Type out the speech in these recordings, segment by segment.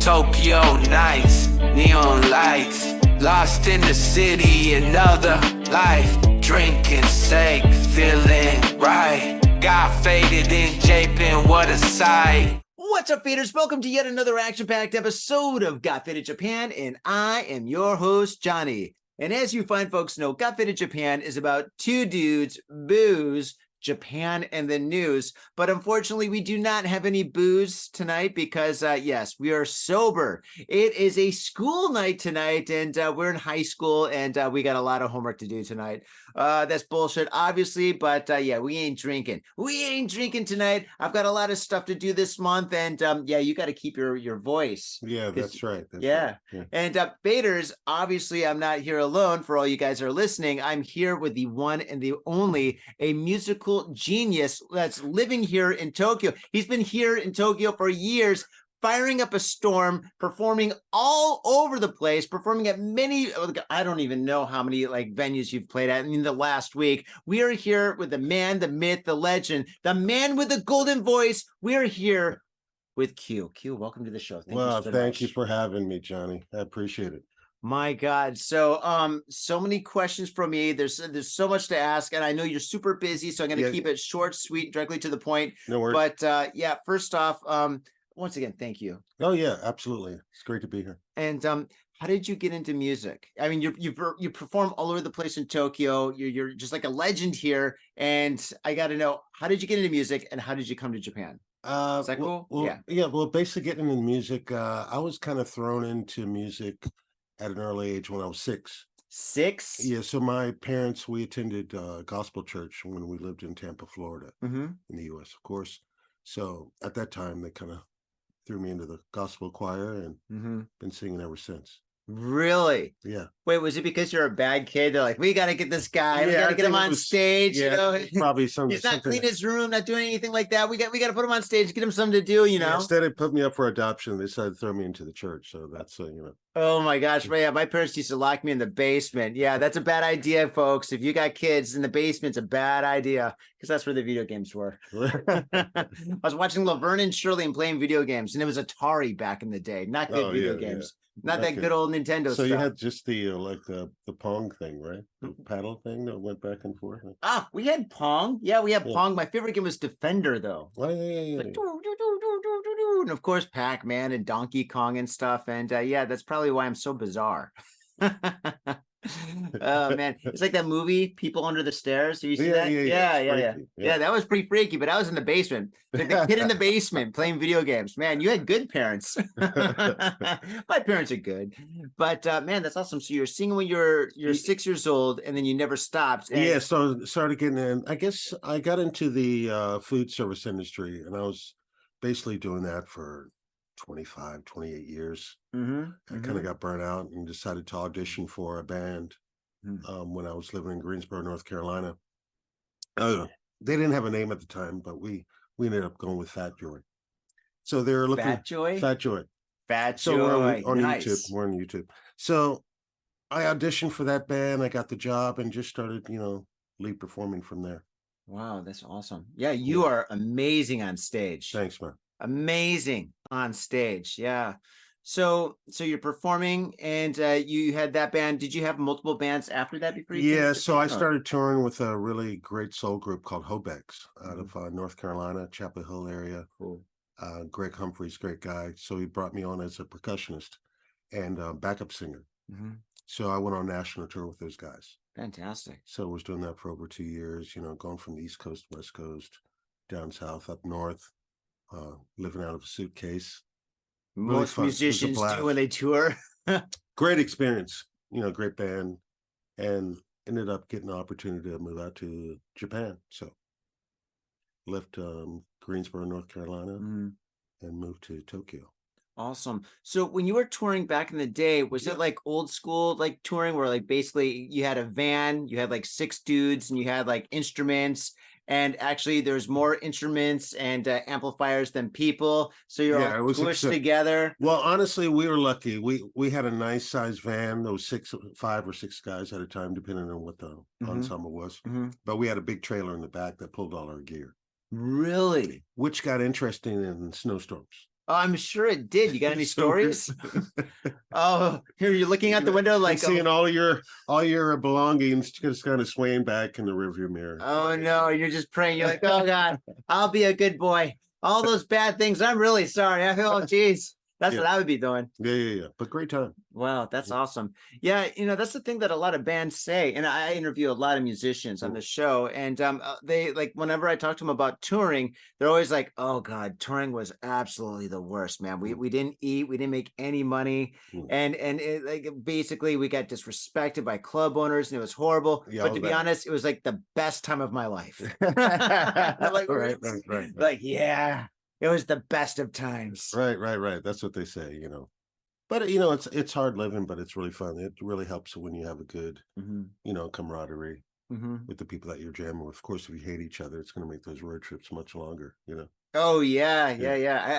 Tokyo nights, neon lights, lost in the city, another life. Drinking sake, feeling right. Got faded in Japan, what a sight. What's up, faders? Welcome to yet another action-packed episode of Got Faded Japan, and I am your host, Johnny. And as you fine folks know, Got Faded Japan is about two dudes, booze, Japan, and the news. But unfortunately, we do not have any booze tonight because, yes, we are sober. It is a school night tonight, and we're in high school, and we got a lot of homework to do tonight. That's bullshit, obviously, but yeah, we ain't drinking. We ain't drinking tonight. I've got a lot of stuff to do this month, and yeah, you got to keep your voice. Yeah, that's right. Yeah. And faders, obviously, I'm not here alone. For all you guys who are listening, I'm here with the one and the only, a musical genius that's living here in Tokyo. He's been here in Tokyo for years, firing up a storm, performing all over the place, performing at many, I don't even know how many like venues you've played at in the last week. We are here with the man, the myth, the legend, the man with the golden voice. We are here with Q. Q, welcome to the show. Thank you for having me, Johnny. I appreciate it. My God. So so many questions from me. There's so much to ask, and I know you're super busy, so I'm going to keep it short, sweet, directly to the point. No worries. But yeah, first off, once again, thank you. Oh yeah, absolutely. It's great to be here. And how did you get into music? I mean, you perform all over the place in Tokyo. You're just like a legend here, and I got to know, how did you get into music, and how did you come to Japan? Is that cool? Yeah. Well, basically getting into music, I was kind of thrown into music at an early age when I was 6. 6? Yeah. So my parents, we attended gospel church when we lived in Tampa, Florida, in the U.S., of course. So at that time, they kind of threw me into the gospel choir and been singing ever since. Really? Yeah. Wait, was it because you're a bad kid? They're like, we got to get this guy. We got to get him on stage. Yeah, you know? Probably He's not cleaning his room, not doing anything like that. We got to put him on stage, get him something to do. You know. Yeah, instead of putting me up for adoption, they decided to throw me into the church. So that's Oh my gosh, yeah, my parents used to lock me in the basement. Yeah, that's a bad idea, folks. If you got kids in the basement, it's a bad idea because that's where the video games were. I was watching Laverne and Shirley and playing video games, and it was Atari back in the day, not good video games. Yeah. Not that good old Nintendo stuff. So you had just the like the Pong thing, right? The paddle thing that went back and forth. Ah, we had Pong. Yeah, we had Pong. My favorite game was Defender, though. Oh, yeah. Like, and of course, Pac-Man and Donkey Kong and stuff. And yeah, that's probably why I'm so bizarre. Oh man, it's like that movie People Under the Stairs. Have you seen that? Yeah, that was pretty freaky, but I was in the basement, like the kid in the basement playing video games. Man, you had good parents. My parents are good, but man, that's awesome. So you're singing when you're 6 years old, and then you never stopped. Yeah, so started getting in. I guess I got into the food service industry, and I was basically doing that for 25, 28 years. I kind of got burnt out and decided to audition for a band when I was living in Greensboro, North Carolina. They didn't have a name at the time, but we ended up going with Fat Joy. So they were looking Fat Joy. So we're on YouTube. We're on YouTube. So I auditioned for that band. I got the job and just started, lead performing from there. Wow, that's awesome. Yeah, you are amazing on stage. Thanks, man. Amazing on stage. Yeah. So you're performing, and you had that band. Did you have multiple bands after that before you came to so I Japan, started touring with a really great soul group called Hobex out of North Carolina, Chapel Hill area. Cool. Greg Humphreys, great guy. So he brought me on as a percussionist and backup singer. So I went on national tour with those guys. Fantastic. So I was doing that for over 2 years, going from the East Coast, West Coast, down south, up north, living out of a suitcase. Most musicians do when they tour. Great experience, great band, and ended up getting the opportunity to move out to Japan. So left Greensboro, North Carolina, and moved to Tokyo. Awesome. So when you were touring back in the day, was it like old school, like touring where like basically you had a van, you had like 6 dudes and you had like instruments, and actually there's more instruments and amplifiers than people. So you're all squished together. Well, honestly, we were lucky. We had a nice sized van. There was 5 or 6 guys at a time, depending on what the ensemble was. But we had a big trailer in the back that pulled all our gear. Really? Which got interesting in snowstorms. Oh, I'm sure it did. You got any So we're- stories? Oh, here you're looking out the window like, and seeing all your belongings just kind of swaying back in the rearview mirror. oh no, you're just praying. You're like, oh God, I'll be a good boy. All those bad things, I'm really sorry. I feel, oh geez. That's Yeah. what I would be doing. Yeah. But great time. Wow, that's awesome. Yeah, that's the thing that a lot of bands say, and I interview a lot of musicians on the show, and they like whenever I talk to them about touring, they're always like, "Oh God, touring was absolutely the worst, man. We didn't eat, we didn't make any money, and it, like basically we got disrespected by club owners, and it was horrible. Yeah, but to be honest, it was like the best time of my life. Like, right. like yeah, it was the best of times. Right. That's what they say, But it's hard living, but it's really fun. It really helps when you have a good, camaraderie with the people that you're jamming with. Of course, if you hate each other, it's going to make those road trips much longer. Oh yeah.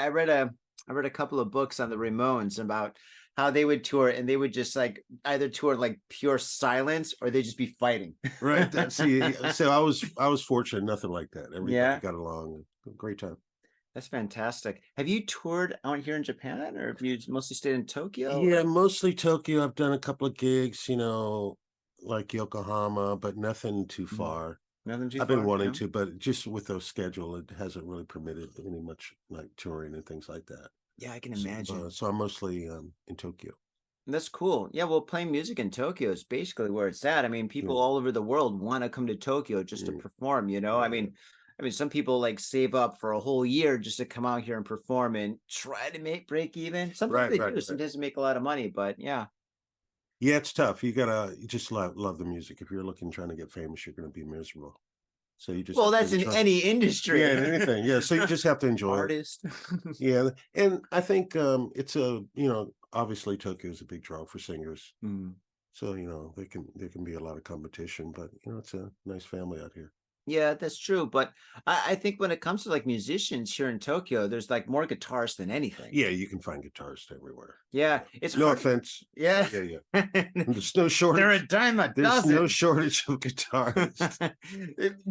I read a couple of books on the Ramones about how they would tour, and they would just like either tour like pure silence or they'd just be fighting. Right. So I was fortunate, nothing like that. Everybody got along. Great time. That's fantastic. Have you toured out here in Japan, or have you mostly stayed in Tokyo? Yeah, mostly Tokyo. I've done a couple of gigs, like Yokohama, but nothing too far. Nothing too I've far. been wanting to, but just with those schedule, it hasn't really permitted any much like touring and things like that. Yeah, I can imagine. So I'm mostly in Tokyo. That's cool. Yeah, well, playing music in Tokyo is basically where it's at. I mean, people all over the world want to come to Tokyo just to perform, I mean, some people like save up for a whole year just to come out here and perform and try to break even. Sometimes they do. Sometimes they make a lot of money, but yeah. Yeah, it's tough. You just love the music. If you're trying to get famous, you're gonna be miserable. So you just that's in any industry. Yeah, in anything. Yeah. So you just have to enjoy Artist. it. Yeah. And I think it's obviously Tokyo is a big draw for singers. So, there can be a lot of competition, but it's a nice family out here. Yeah, that's true. But I think when it comes to like musicians here in Tokyo, there's like more guitarists than anything. Yeah, you can find guitarists everywhere. Yeah, it's no hard. offense. Yeah. There's no shortage. They're a dime a There's dozen. no shortage of guitarists.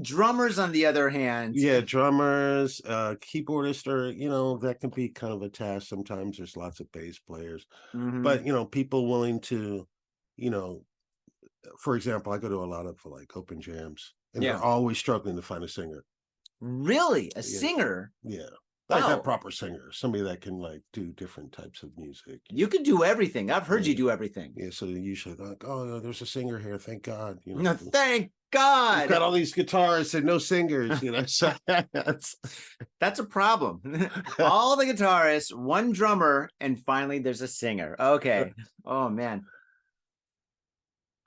Drummers, on the other hand. Yeah, drummers, keyboardists are, that can be kind of a task. Sometimes there's lots of bass players. But people willing to, for example, I go to a lot of like open jams. And they're always struggling to find a singer. Really? A singer? Yeah. Like that proper singer, somebody that can like do different types of music. You can do everything. I've heard you do everything. Yeah, so they usually like, oh, there's a singer here. Thank God. No, thank God. We've got all these guitarists and no singers, So that's a problem. All the guitarists, one drummer, and finally there's a singer. Okay. Oh man.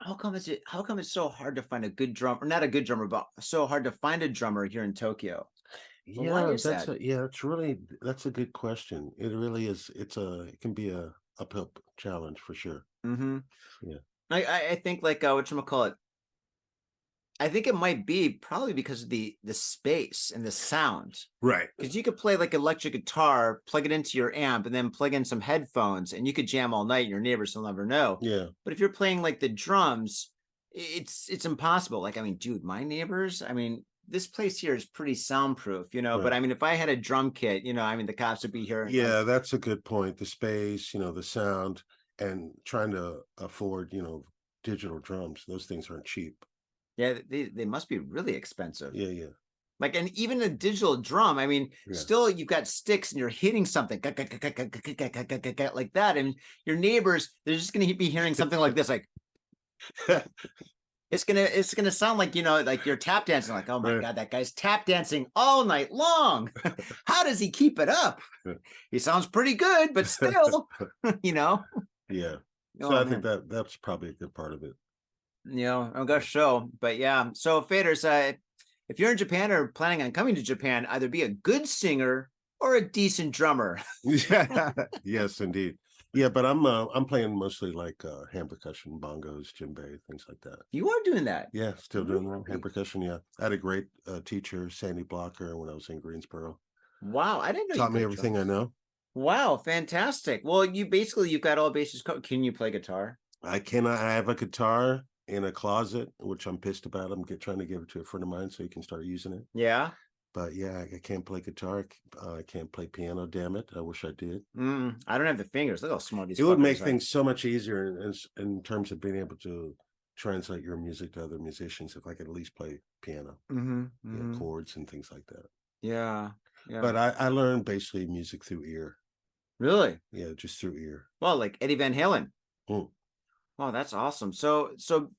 How come it's so hard to find a good drummer? Not a good drummer, but so hard to find a drummer here in Tokyo? Yeah, that's a good question. It really is. It can be a uphill challenge for sure. Yeah. I think like whatchamacallit, I think it might be probably because of the space and the sound. Right. Because you could play like electric guitar, plug it into your amp, and then plug in some headphones, and you could jam all night. And your neighbors will never know. Yeah. But if you're playing like the drums, it's impossible. Like, I mean, dude, my neighbors, I mean, this place here is pretty soundproof, Right. But I mean, if I had a drum kit, I mean, the cops would be here. Yeah, that's a good point. The space, the sound, and trying to afford, digital drums. Those things aren't cheap. Yeah, they must be really expensive. Yeah. Like, and even a digital drum, I mean, still you've got sticks and you're hitting something like that. And your neighbors, they're just going to be hearing something like this, like, it's gonna sound like, like you're tap dancing, like, oh my God, that guy's tap dancing all night long. How does he keep it up? He sounds pretty good, but still, Yeah. So I man. think that's probably a good part of it. I'm gonna show. But yeah. So faders, if you're in Japan or planning on coming to Japan, either be a good singer or a decent drummer. Yes, indeed. Yeah, but I'm playing mostly like hand percussion, bongos, djembe, things like that. You are doing that? Yeah, still doing hand percussion. Yeah, I had a great teacher, Sandy Blocker, when I was in Greensboro. Wow, I didn't know. Taught me everything I know. Wow, fantastic. Well, you've got all bases covered. Can you play guitar? I cannot. I have a guitar in a closet, which I'm pissed about. I'm trying to give it to a friend of mine so he can start using it. Yeah. But yeah, I can't play guitar. I can't play piano. Damn it! I wish I did. I don't have the fingers. Look how small these It would make fuckers are. things so much easier in terms of being able to translate your music to other musicians if I could at least play piano, chords and things like that. Yeah, yeah. But I learned basically music through ear. Really? Yeah, just through ear. Well, like Eddie Van Halen. Mm. Oh, that's awesome. So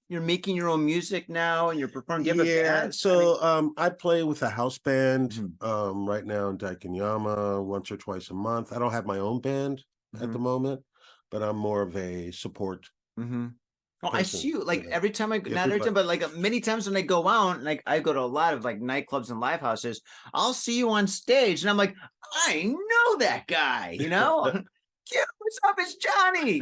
you're making your own music now and you're performing. Do you have a Yeah, band? so I play with a house band Mhm. right now in Daikanyama once or twice a month. I don't have my own band at the moment, but I'm more of a support Well, I see person. you like every time I Yeah, not every time, but like many times when I go out, like I go to a lot of like nightclubs and live houses, I'll see you on stage and I'm like, I know that guy, you know? Yeah, what's up? It's Johnny.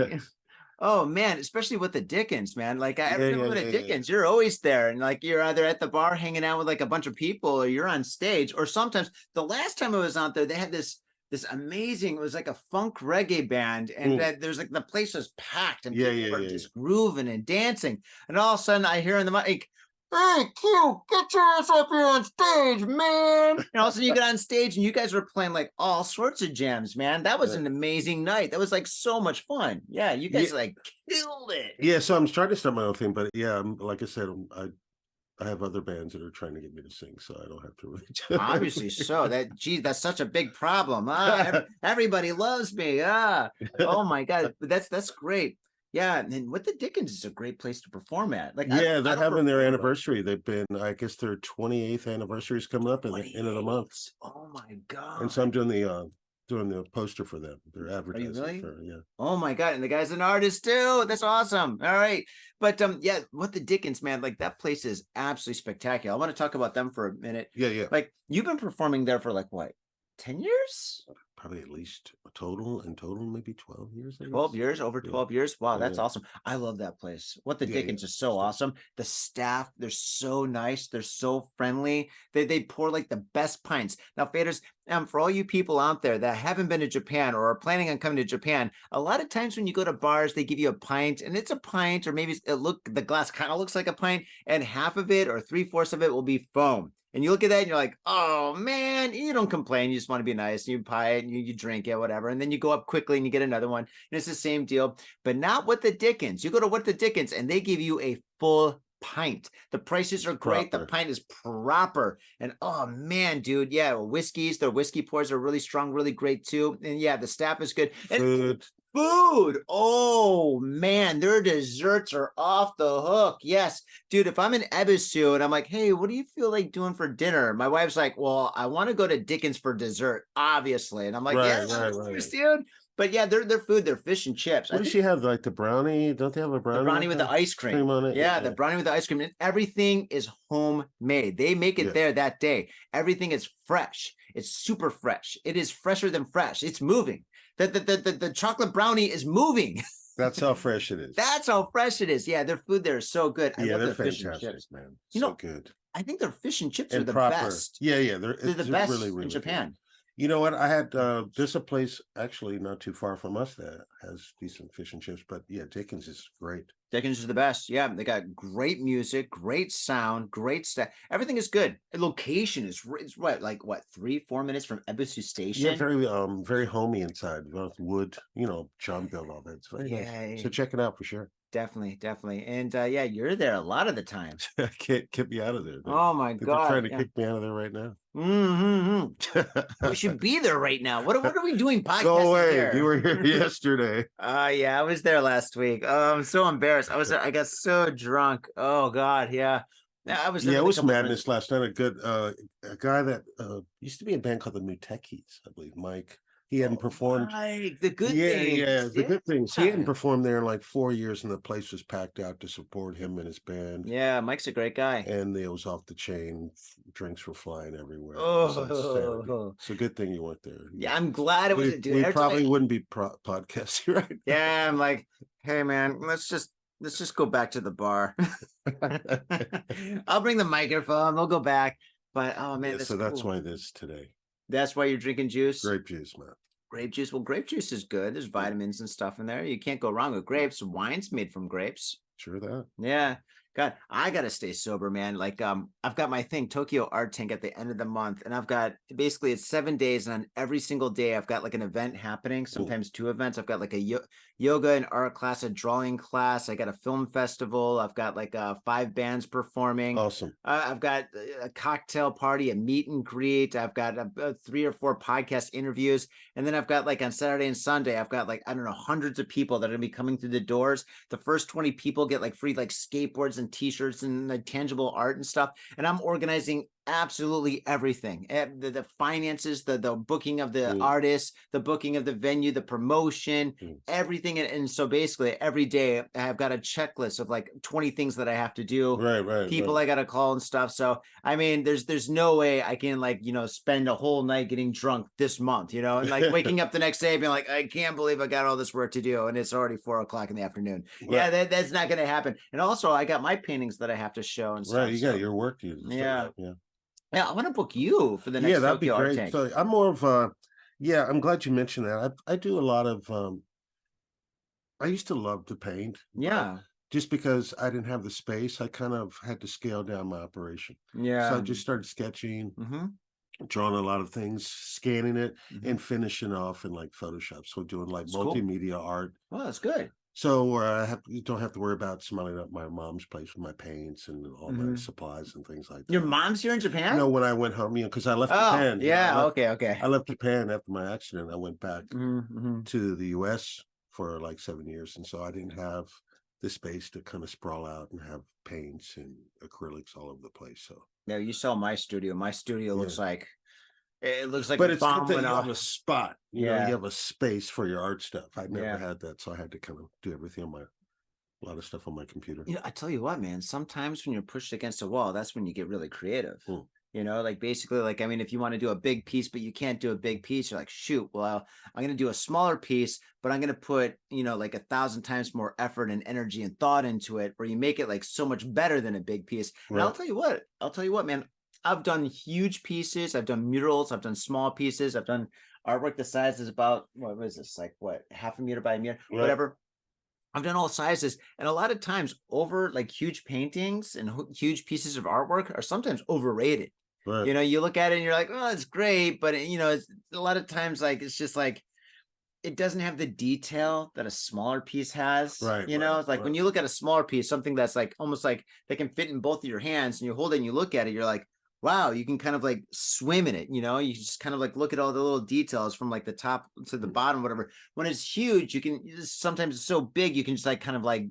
Oh man, especially with the Dickens, man. Like every time I go to Dickens, you're always there, and like you're either at the bar hanging out with like a bunch of people, or you're on stage, or sometimes the last time I was out there, they had this amazing. It was like a funk reggae band, and that there's like the place was packed, and people were just grooving and dancing, and all of a sudden I hear in the mic. Hey, Q, get your ass up here on stage, man. And all of a sudden you get on stage and you guys were playing like all sorts of jams, man. That was an amazing night. That was like so much fun. Yeah, you guys like killed it. Yeah, so I'm trying to start my own thing, but yeah, like I said, I have other bands that are trying to get me to sing, so I don't have to really. Obviously so. That's such a big problem. Everybody loves me. Oh my God. But that's great. Yeah, and what the Dickens is a great place to perform at. Like Yeah, I they're don't having their perform, but anniversary. They've been, I guess, their 28th anniversary is coming up at the end of the month, oh my and God. so I'm doing the poster for them. They're Are you advertising really? for yeah. Oh my God. And the guy's an artist too. That's awesome. All right. But yeah, what the Dickens, man, like that place is absolutely spectacular. I want to talk about them for a minute. Yeah. Like you've been performing there for like what, 10 years? Probably at least a total maybe 12 years. 12 years, over 12 years. Wow, that's Yeah. awesome. I love that place. What the Yeah, Dickens is so awesome. The staff, they're so nice. They're so friendly. They pour like the best pints. Now, faders, for all you people out there that haven't been to Japan or are planning on coming to Japan, a lot of times when you go to bars, they give you a pint, and it's a pint, or maybe the glass kind of looks like a pint, and half of it or 3/4 of it will be foam. And you look at that and you're like, oh man, you don't complain. You just want to be nice. You buy it and you drink it, whatever. And then you go up quickly and you get another one. And it's the same deal, but not What the Dickens. You go to What the Dickens and they give you a full pint. The prices are great. The pint is proper. And oh man, dude. Yeah. Whiskeys, their whiskey pours are really strong, really great too. And yeah, the staff is good. And food. Oh man, their desserts are off the hook. Yes, dude. If I'm in Ebisu and I'm like, hey, what do you feel like doing for dinner? My wife's like, well, I want to go to Dickens for dessert, obviously. And I'm like, right. Dude. But yeah, their food, their fish and chips. What does she have? Like the brownie? Don't they have a brownie? The brownie with the ice cream on it? Yeah, the brownie with the ice cream. And everything is homemade. They make it there that day. Everything is fresh. It's super fresh. It is fresher than fresh. It's moving. The chocolate brownie is moving. That's how fresh it is. That's how fresh it is. Yeah, their food there is so good. I love they're their fish and fantastic, chips. man. So good. I think their fish and chips and are the proper. best. Yeah, they're the best really in Japan. Good. You know what? I had there's a place actually not too far from us that has decent fish and chips, but yeah, Dickens is great. Dickens is the best. Yeah, they got great music, great sound, great stuff. Everything is good. The location is what, like what, 3-4 minutes from Ebisu Station? Yeah, very homey inside. Wood, John built all that. It's very nice. So check it out for sure. Definitely. And yeah, you're there a lot of the time. I can't get me out of there. Oh my God. They're trying to kick me out of there right now. We should be there right now. What are we doing podcasting Go away. here? You were here yesterday. Yeah, I was there last week. I'm so embarrassed. I got so drunk. Oh God, yeah. I was it was madness last night. A guy that used to be in a band called the New Techies, I believe, Mike. He hadn't performed. The Good Things. Yeah, the Good Things. He hadn't performed there in like 4 years, and the place was packed out to support him and his band. Yeah, Mike's a great guy. And it was off the chain. Drinks were flying everywhere. Oh, it's a good thing you weren't there. Yeah, I'm glad it wasn't. We probably wouldn't be podcasting right now. Yeah, I'm like, hey man, let's just go back to the bar. I'll bring the microphone. We'll go back. But oh man, that's why this today. That's why you're drinking juice? Grape juice, man. Grape juice. Well, grape juice is good. There's vitamins and stuff in there. You can't go wrong with grapes. Wine's made from grapes. Sure that. Yeah. God, I gotta stay sober, man. Like, I've got my thing, Tokyo Art Tank, at the end of the month, and I've got basically it's 7 days, and on every single day, I've got like an event happening. Sometimes two events. I've got like a yoga and art class, a drawing class. I got a film festival. I've got like 5 bands performing. Awesome. I've got a cocktail party, a meet and greet. I've got 3 or 4 podcast interviews, and then I've got like on Saturday and Sunday, I've got like I don't know hundreds of people that are gonna be coming through the doors. The first 20 people get like free like skateboards and t-shirts and like tangible art and stuff. And I'm organizing absolutely everything. The finances, the booking of the artists, the booking of the venue, the promotion, everything. And so basically every day I've got a checklist of like 20 things that I have to do. People I gotta call and stuff. So I mean, there's no way I can like, spend a whole night getting drunk this month, and like waking up the next day being like, I can't believe I got all this work to do, and it's already 4 o'clock in the afternoon. Yeah, that's not gonna happen. And also I got my paintings that I have to show and stuff. You got your work to do. Yeah, I want to book you for the next that'd be Tokyo Art great. Tank. So I'm more of I'm glad you mentioned that. I do a lot of I used to love to paint. Yeah. Just because I didn't have the space, I kind of had to scale down my operation. Yeah. So I just started sketching, drawing a lot of things, scanning it, and finishing off in like Photoshop. So doing like multimedia art. Oh, that's good. So you don't have to worry about smelling up my mom's place with my paints and all my supplies and things like that. Your mom's here in Japan? No, when I went home, because I left Japan. Yeah, okay. I left Japan after my accident. I went back to the US for like 7 years. And so I didn't have the space to kind of sprawl out and have paints and acrylics all over the place. So no, you saw my studio. My studio looks like but it's good that you have a spot. You have a space for your art stuff. I never had that, so I had to kind of do everything on a lot of stuff on my computer. I tell you what, man, sometimes when you're pushed against a wall, that's when you get really creative. Like basically, like, I mean, if you want to do a big piece, but you can't do a big piece, you're like, shoot, well, I'm going to do a smaller piece, but I'm going to put, like 1,000 times more effort and energy and thought into it, where you make it like so much better than a big piece. And I'll tell you what, man, I've done huge pieces. I've done murals. I've done small pieces. I've done artwork the size is about, what is this? Like what? Half a meter by a meter, whatever. I've done all sizes. And a lot of times over like huge paintings and huge pieces of artwork are sometimes overrated. You look at it and you're like, oh, it's great. But it's a lot of times like, it's just like, it doesn't have the detail that a smaller piece has. It's like when you look at a smaller piece, something that's like almost like they can fit in both of your hands, and you hold it and you look at it, you're like, wow, you can kind of like swim in it. You just kind of like look at all the little details from like the top to the bottom, whatever. When it's huge, sometimes it's so big, you can just like kind of like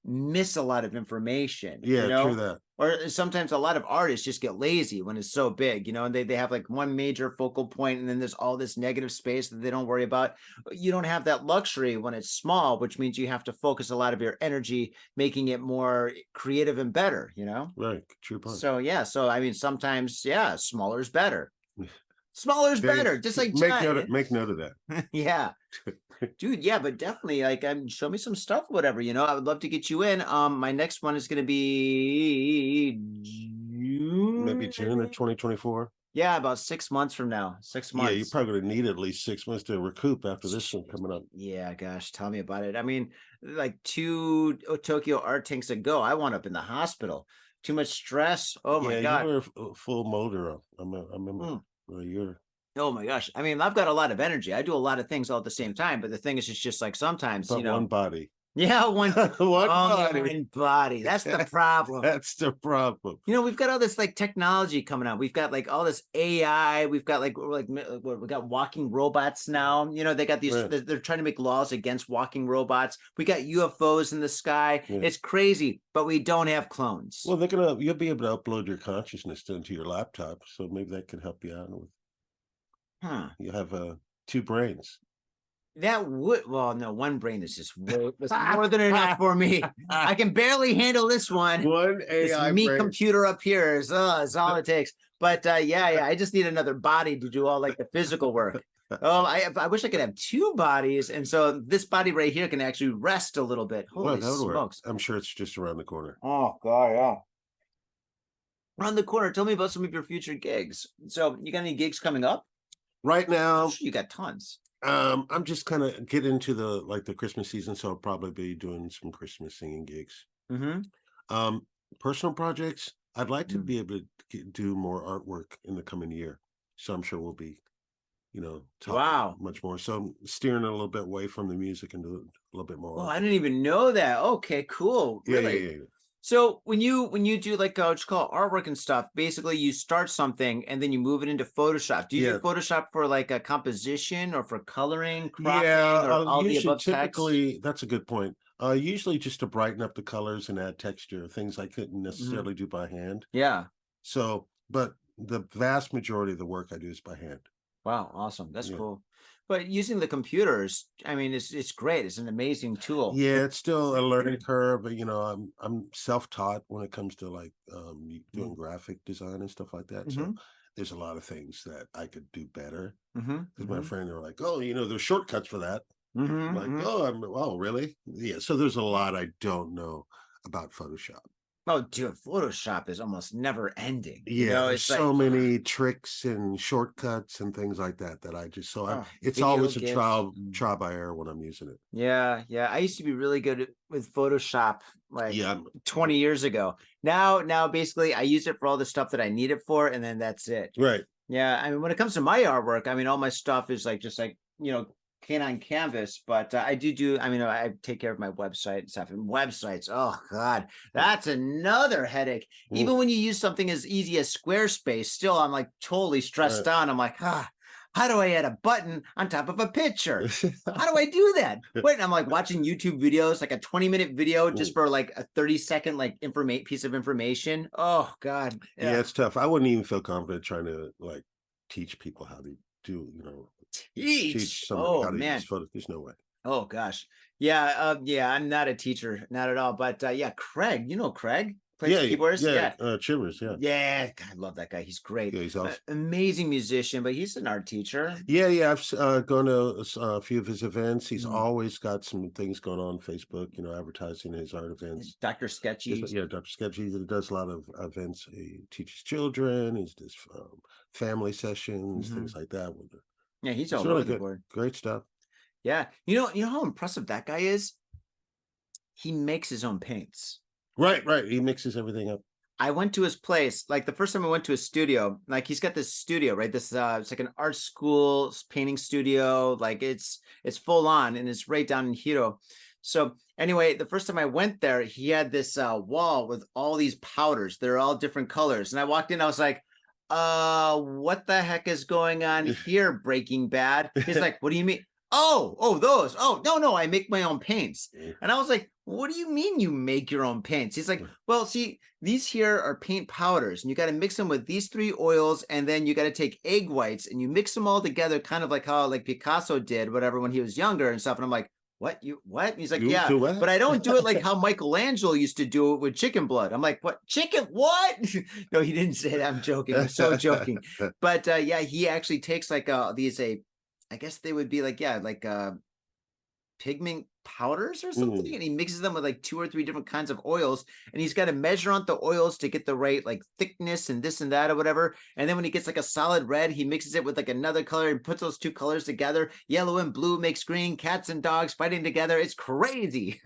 miss a lot of information. True that. Or sometimes a lot of artists just get lazy when it's so big, and they have like one major focal point, and then there's all this negative space that they don't worry about. You don't have that luxury when it's small, which means you have to focus a lot of your energy making it more creative and better, Right. True point. So I mean, sometimes, smaller is better. Smaller is better, just like make note of that. Yeah. Dude, but definitely like show me some stuff, whatever. I would love to get you in. My next one is gonna be June. Maybe June of 2024. Yeah, about 6 months from now. 6 months. Yeah, you're probably gonna need at least 6 months to recoup after this one coming up. Yeah, gosh, tell me about it. I mean, like 2 Tokyo Art Tanks ago, I wound up in the hospital. Too much stress. Oh my God. You were a full molder. I remember. Oh my gosh. I mean, I've got a lot of energy. I do a lot of things all at the same time, but the thing is, it's just like sometimes, one body. Yeah, one body. One body. That's the problem. That's the problem. We've got all this like technology coming out. We've got like all this AI. We've got like we got walking robots now. They got these. They're trying to make laws against walking robots. We got UFOs in the sky. It's crazy, but we don't have clones. Well, you'll be able to upload your consciousness into your laptop, so maybe that can help you out with. You have 2 brains. That would, no, one brain is just that's more than enough for me. I can barely handle this one. One AI this meat brain. computer up here is all it takes. But I just need another body to do all like the physical work. I wish I could have 2 bodies, and so this body right here can actually rest a little bit. Holy smokes! I'm sure it's just around the corner. Oh God, yeah. Around the corner. Tell me about some of your future gigs. So you got any gigs coming up? Right now, you got tons. I'm just kind of getting into the Christmas season, so I'll probably be doing some Christmas singing gigs. Personal projects, I'd like to be able to do more artwork in the coming year. So I'm sure we'll be, talking Wow. much more. So I'm steering a little bit away from the music and do a little bit Oh, more I artwork. didn't even know that. Okay, cool. Yeah, yeah, Really? yeah, yeah. So when you do like what you call artwork and stuff, basically you start something and then you move it into Photoshop. Do you do Yeah, Photoshop for like a composition or for coloring, yeah. cropping, or all the Usually, above text? typically, that's a good point. Usually just to brighten up the colors and add texture, things I couldn't Mhm. necessarily do by hand. Yeah. So, but the vast majority of the work I do is by hand. Wow, awesome. That's Yeah. cool. But using the computers, I mean, it's great. It's an amazing tool. Yeah, it's still a learning curve, but I'm self-taught when it comes to like doing graphic design and stuff like that. So Mm-hmm. there's a lot of things that I could do better. Mm-hmm. Because my Mm-hmm. friend are like, oh, there's shortcuts for that. I'm like, Mm-hmm. oh, really? Yeah. So there's a lot I don't know about Photoshop. Oh, dude, Photoshop is almost never ending. Yeah, there's It's like, so many tricks and shortcuts and things like that that oh, it's video always a GIF. trial by error when I'm using it. Yeah, yeah. I used to be really good with Photoshop like Yeah, 20 years ago. Now basically I use it for all the stuff that I need it for, and then that's it. right. Yeah, I mean, when it comes to my artwork, I mean, all my stuff is like just like, canine canvas, but I mean, I take care of my website and stuff. And websites, oh God, that's another headache. Mm, Even when you use something as easy as Squarespace, still I'm like totally stressed out. I'm like, how do I add a button on top of a picture? How do I do that? Wait, I'm like watching YouTube videos, like a 20-minute video just mm. for like a 30-second like piece of information. Oh God. Yeah, Yeah. it's tough. I wouldn't even feel confident trying to like teach people how to do, teach Teach. somebody Oh how to use man. photos. There's no way. Oh gosh. Yeah, yeah, I'm not a teacher, not at all. But yeah, Craig, Craig plays Yeah, the keyboards. yeah, Yeah. Chivers, yeah. Yeah, God, I love that guy. He's great. Yeah, he's awesome. Amazing musician, but he's an art teacher. Yeah, yeah. I've gone to a few of his events. He's Mm. always got some things going on Facebook, advertising his art events. Dr. Sketchy. Yeah, Dr. Sketchy does a lot of events. He teaches children. He does family sessions, Mhm. things like that. Yeah, he's It's all really over the good. board. Great stuff. Yeah. You know how impressive that guy is? He makes his own paints. Right, right. He mixes everything up. I went to his place, like the first time I went to his studio, like he's got this studio, right? This it's like an art school painting studio, like it's full on and it's right down in Hiro. So anyway, the first time I went there, he had this wall with all these powders. They're all different colors. And I walked in, I was like, what the heck is going on here, Breaking Bad? He's like, what do you mean? Oh, those. Oh, no, I make my own paints. And I was like, what do you mean you make your own paints? He's like, well, see, these here are paint powders, and you got to mix them with these 3 oils, and then you got to take egg whites and you mix them all together, kind of like how like Picasso did, whatever, when he was younger and stuff. And I'm like, what? And he's like, You yeah, do what? but I don't do it like how Michelangelo used to do it with chicken blood. I'm like, what? Chicken? What? No, he didn't say that. I'm joking. I'm so joking. But yeah, he actually takes like these I guess they would be like, yeah, like pigment powders or something, Mm. and he mixes them with like 2 or 3 different kinds of oils, and he's got to measure out the oils to get the right like thickness and this and that or whatever. And then when he gets like a solid red, he mixes it with like another color and puts those 2 colors together. Yellow and blue makes green. Cats and dogs fighting together. It's crazy.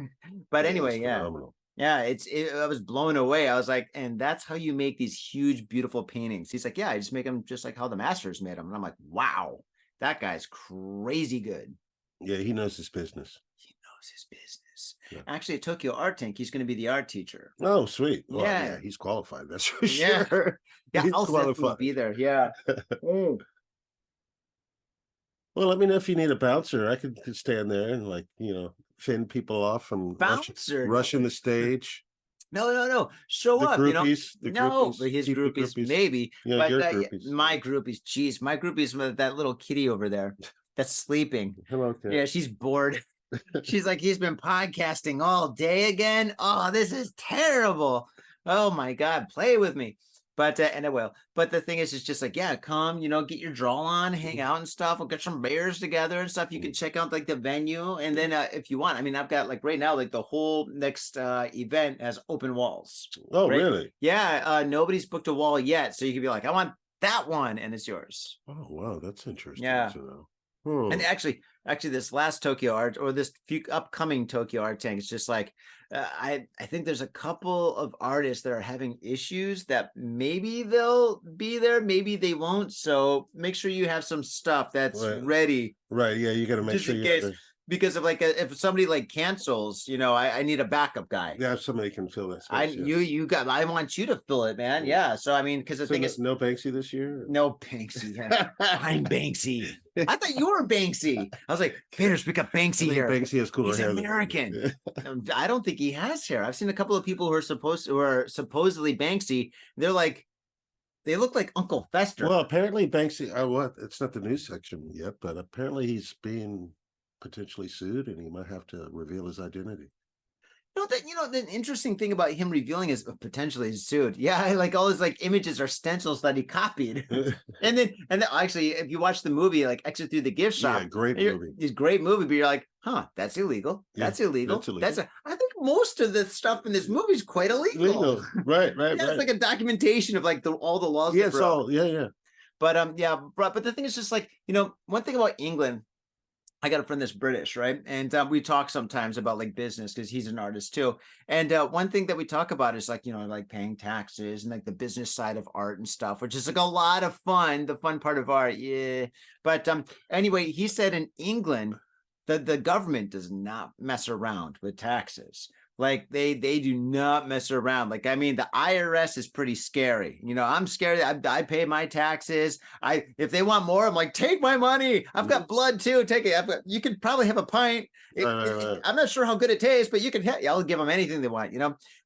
But Yeah, it's anyway, yeah. phenomenal. Yeah, I was blown away. I was like, and that's how you make these huge, beautiful paintings. He's like, yeah, I just make them just like how the masters made them. And I'm like, wow, that guy's crazy good. Yeah, he knows his business. He knows his business. Yeah. Actually, at Tokyo Art Tank, he's going to be the art teacher. Oh, sweet. Well, Yeah. yeah, he's qualified. That's for Yeah. sure. Yeah, He's I'll definitely qualified. be there. Yeah. Mm. Well, let me know if you need a bouncer. I could stand there and fend people off from Bouncer. rushing the stage. No. Show The up, groupies, the No, groupies, but his keep the groupies, groupies. maybe. Yeah, But your groupies. my groupies, geez, my groupies with that little kitty over there that's sleeping. Hello, Kat. Yeah, she's bored. She's like, he's been podcasting all day again. Oh, this is terrible. Oh my God, play with me. But and I will. But the thing is, it's just like, yeah, come, get your draw on, hang out and stuff. We'll get some beers together and stuff. You can check out like the venue, and then if you want, I mean, I've got like right now, like the whole next event has open walls. Oh, Right? really? Yeah, nobody's booked a wall yet, so you can be like, I want that one, and it's yours. Oh, wow, that's interesting Yeah. to know. And actually, this last Tokyo Art or this few upcoming Tokyo Art Tank is just like I think there's a couple of artists that are having issues that maybe they'll be there, maybe they won't. So make sure you have some stuff that's ready. Right. Yeah, you got to make just sure in you case. Because of like if somebody like cancels, I need a backup guy. Yeah, somebody can fill that space. I want you to fill it, man. Yeah. So I mean, because the thing is, no Banksy this year. No Banksy. Yeah. I'm Banksy. I thought you were Banksy. I was like, Peters, we got Banksy here. Banksy has cooler hair. He's American. I don't think he has hair. I've seen a couple of people who are supposedly Banksy. They're like, they look like Uncle Fester. Well, apparently Banksy. It's not the news section yet, but apparently he's being potentially sued, and he might have to reveal his identity. The interesting thing about him revealing is potentially sued. Yeah, like all his like images are stencils that he copied. and then actually, if you watch the movie, like Exit Through the Gift Shop, great movie. It's great movie, but you're like, that's illegal. That's illegal. I think most of the stuff in this movie is quite illegal. Right. It's like a documentation of like all the laws. Yeah, it's all But but the thing is just like, one thing about England, I got a friend that's British, right? And we talk sometimes about like business because he's an artist too. And one thing that we talk about is like, like paying taxes and like the business side of art and stuff, which is like a lot of fun, the fun part of art. Yeah. But anyway, he said in England, the government does not mess around with taxes. Like they do not mess around. Like, I mean, the IRS is pretty scary. I'm scared. I pay my taxes. If they want more, I'm like, take my money. I've got blood too. Take it. You could probably have a pint. I'm not sure how good it tastes, but I'll give them anything they want,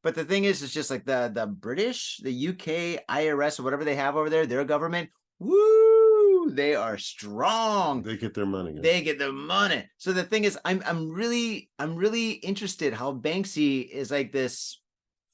But the thing is, it's just like the British, the UK IRS or whatever they have over there, their government. Woo! They are strong. They get their money. They get their money. So the thing is, I'm really interested how Banksy is like this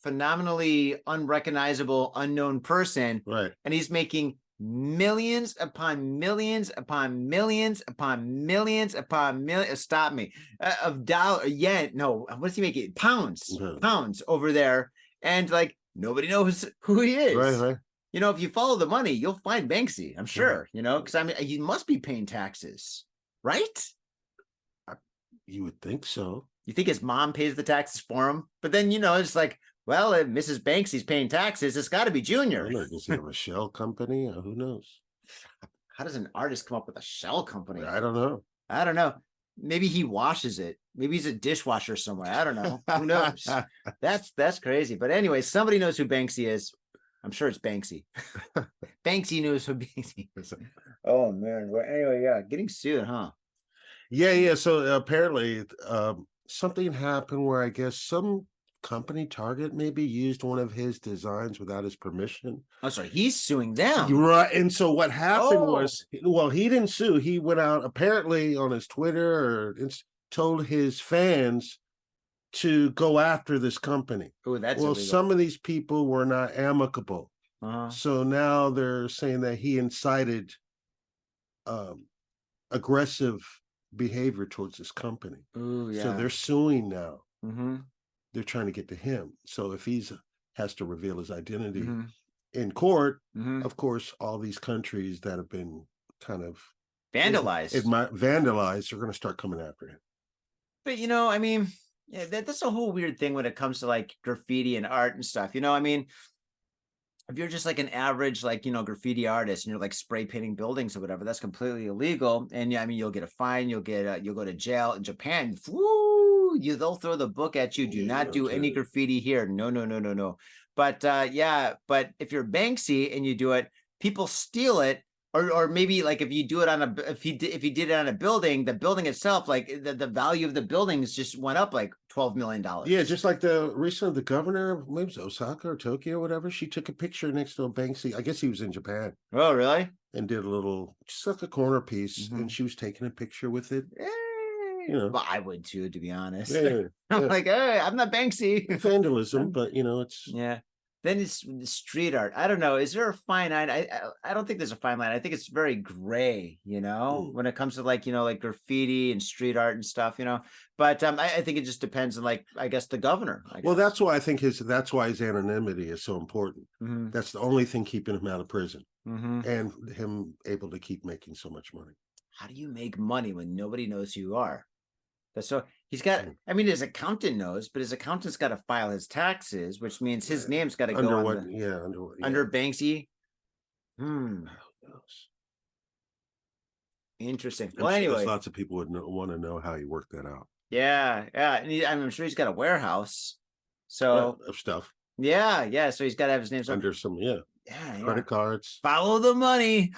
phenomenally unrecognizable, unknown person, right? And he's making millions upon millions upon millions upon millions upon millions. Stop me. Of yen. No, what is he making? Pounds over there, and like nobody knows who he is. Right. If you follow the money, you'll find Banksy, I'm sure, because I mean, he must be paying taxes, right? You would think so. You think his mom pays the taxes for him? But then, it's like, well, if Mrs. Banksy's paying taxes, it's got to be Junior. Does he have a shell company? Who knows? How does an artist come up with a shell company? I don't know. Maybe he washes it. Maybe he's a dishwasher somewhere. I don't know. Who knows? That's crazy. But anyway, somebody knows who Banksy is. I'm sure it's Banksy. Banksy knows who Banksy is. Oh man. Well, anyway, getting sued, huh? Yeah. So apparently, something happened where I guess some company, Target, maybe used one of his designs without his permission. Oh, sorry, he's suing them, right? And so what happened was, well, he didn't sue. He went out apparently on his Twitter or told his fans to go after this company. Oh, that's well, illegal. Some of these people were not amicable. So now they're saying that he incited aggressive behavior towards this company. Ooh, yeah. So they're suing now. Mm-hmm. They're trying to get to him. So if he has to reveal his identity in court, of course, all these countries that have been kind of vandalized are going to start coming after him. But I mean, yeah, that's a whole weird thing when it comes to like graffiti and art and stuff. I mean, if you're just like an average, like, graffiti artist and you're like spray painting buildings or whatever, that's completely illegal. And I mean, you'll get a fine, you'll go to jail. In Japan, they'll throw the book at you. Do not do any graffiti here. No. But but if you're Banksy and you do it, people steal it. Or maybe like if you do it on if he did it on a building, the building itself, like the value of the buildings just went up like $12 million. Yeah, just like recently the governor of maybe Osaka or Tokyo or whatever, she took a picture next to a Banksy. I guess he was in Japan. Oh, really? And did a little, just like a corner piece, and she was taking a picture with it. Well, I would too, to be honest. Yeah. I'm like, hey, I'm not Banksy. Vandalism, but it's Then it's street art. I don't know. Is there a fine line? I don't think there's a fine line. I think it's very gray, when it comes to like, like graffiti and street art and stuff, But I think it just depends on like, I guess the governor. Well, that's why I think that's why his anonymity is so important. That's the only thing keeping him out of prison and him able to keep making so much money. how do you make money when nobody knows who you are? So he's got, I mean, his accountant knows, but his accountant's got to file his taxes, which means his name's got to go under on what? the, Yeah, under what? under Yeah. Banksy. Who knows? Interesting. I'm Well, sure there's anyway, lots of people would want to know how you work that out. yeah, and I'm sure he's got a warehouse. So Of stuff yeah. So he's got to have his name. So under some yeah, credit cards. Follow the money.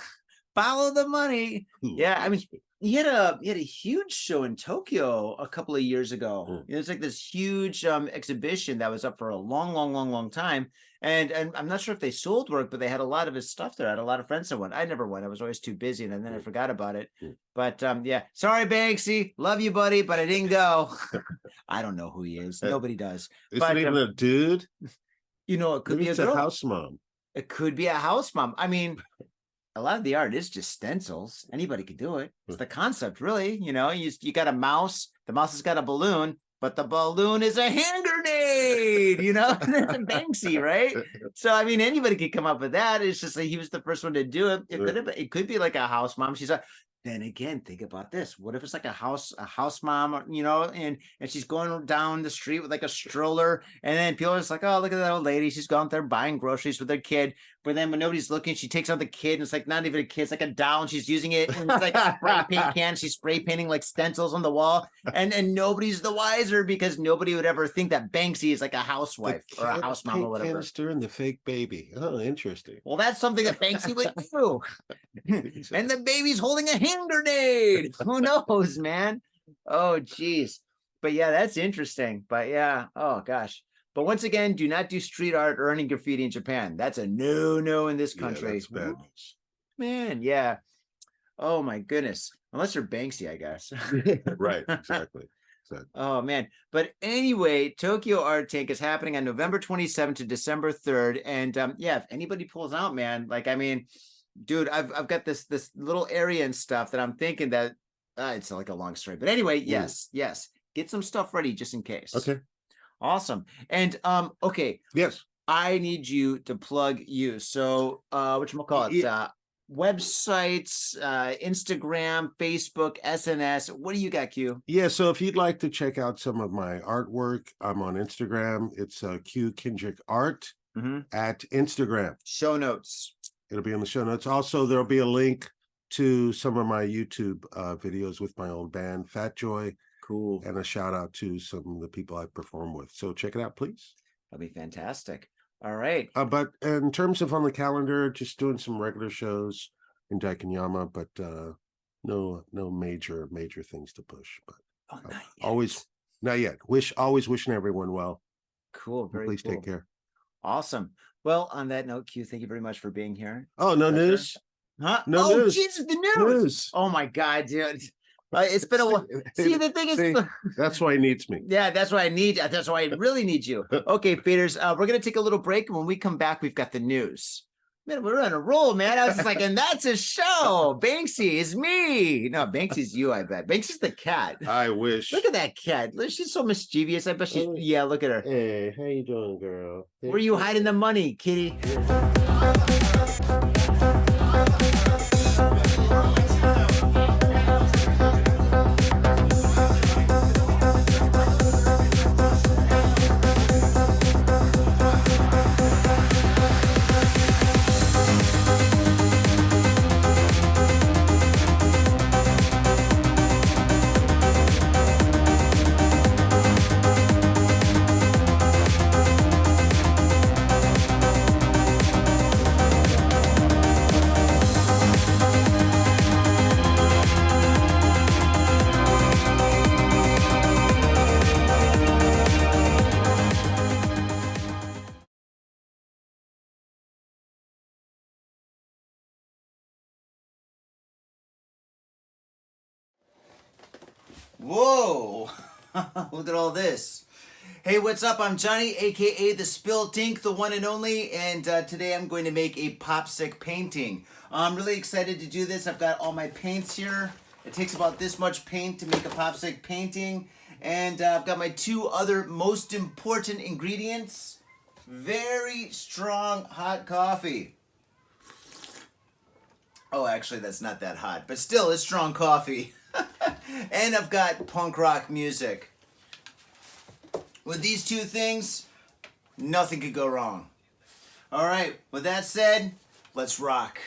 Follow the money. Ooh, Yeah, I mean, he had a huge show in Tokyo a couple of years ago. It was like this huge exhibition that was up for a long time. And I'm not sure if they sold work, but they had a lot of his stuff there. I had a lot of friends that went. I never went. I was always too busy, and then I forgot about it. But yeah, sorry, Banksy. Love you, buddy, but I didn't go. I don't know who he is. Nobody does. Is it even a dude? You know, it could Maybe be a it's girl. a house mom. It could be a house mom. I mean, a lot of the art is just stencils. Anybody could do it. It's the concept, really. You know, you got a mouse. The mouse has got a balloon, but the balloon is a hand grenade. You know, that's a Banksy, right? So I mean, anybody could come up with that. It's just like he was the first one to do it. It could be like a house mom. She's like, then again, think about this. What if it's like a house mom, you know, and she's going down the street with like a stroller, and then people are just like, oh, look at that old lady. She's gone there buying groceries with her kid. But then when nobody's looking, she takes out the kid, and it's like not even a kid, it's like a doll, and she's using it, and it's like a spray paint can. She's spray painting like stencils on the wall, and nobody's the wiser because nobody would ever think that Banksy is like a housewife or a house mom or whatever. Canister and the fake baby. Oh, interesting. Well, that's something that Banksy would do. And the baby's holding a hand grenade. Who knows, man? Oh, geez. But yeah, that's interesting. But yeah, oh gosh. But once again, do not do street art or any graffiti in Japan. That's a no in this country. That's bad news. Man, yeah. Oh my goodness. Unless you're Banksy, I guess. Right, exactly. Oh man. But anyway, Tokyo Art Tank is happening on November 27th to December 3rd. And yeah, if anybody pulls out, man, like I mean, dude, I've got this little area and stuff that I'm thinking that it's like a long story. But anyway, yes. Get some stuff ready just in case. Okay. Awesome. And okay. Yes. I need you to plug you. So whatchamacallit? Websites, Instagram, Facebook, SNS. What do you got, Q? Yeah, so if you'd like to check out some of my artwork, I'm on Instagram. It's Q Kendrick Art at Instagram. Show notes. It'll be in the show notes. Also, there'll be a link to some of my YouTube videos with my old band, Fat Joy. Cool. And a shout out to some of the people I perform with. So check it out, please. That'll be fantastic. All right. But in terms of on the calendar, just doing some regular shows in Daikanyama, but no major things to push. But not yet. Always wishing everyone well. Cool. Very Please cool. take care. Awesome. Well, on that note, Q, thank you very much for being here. Oh, no news? Huh? No news. Jesus, the news. Oh my God, dude. It's been a while. See, the thing is, that's why he needs me. Yeah, that's why I need. That's why I really need you. Okay, faders. We're gonna take a little break, and when we come back, we've got the news. Man, we're on a roll, man. I was just like, and that's a show. Banksy is me. No, Banksy's you. I bet Banksy's the cat. I wish. Look at that cat. She's so mischievous. I bet she's. Yeah, look at her. Hey, how you doing, girl? Where are you hiding the money, kitty? Whoa! Look at all this. Hey, what's up? I'm Johnny, aka the Spilled Ink, the one and only, and today I'm going to make a popsicle painting. I'm really excited to do this. I've got all my paints here. It takes about this much paint to make a popsicle painting, and I've got my two other most important ingredients. Very strong hot coffee. Oh, actually, that's not that hot, but still, it's strong coffee. And I've got punk rock music. With these two things, nothing could go wrong. All right, with that said, let's rock.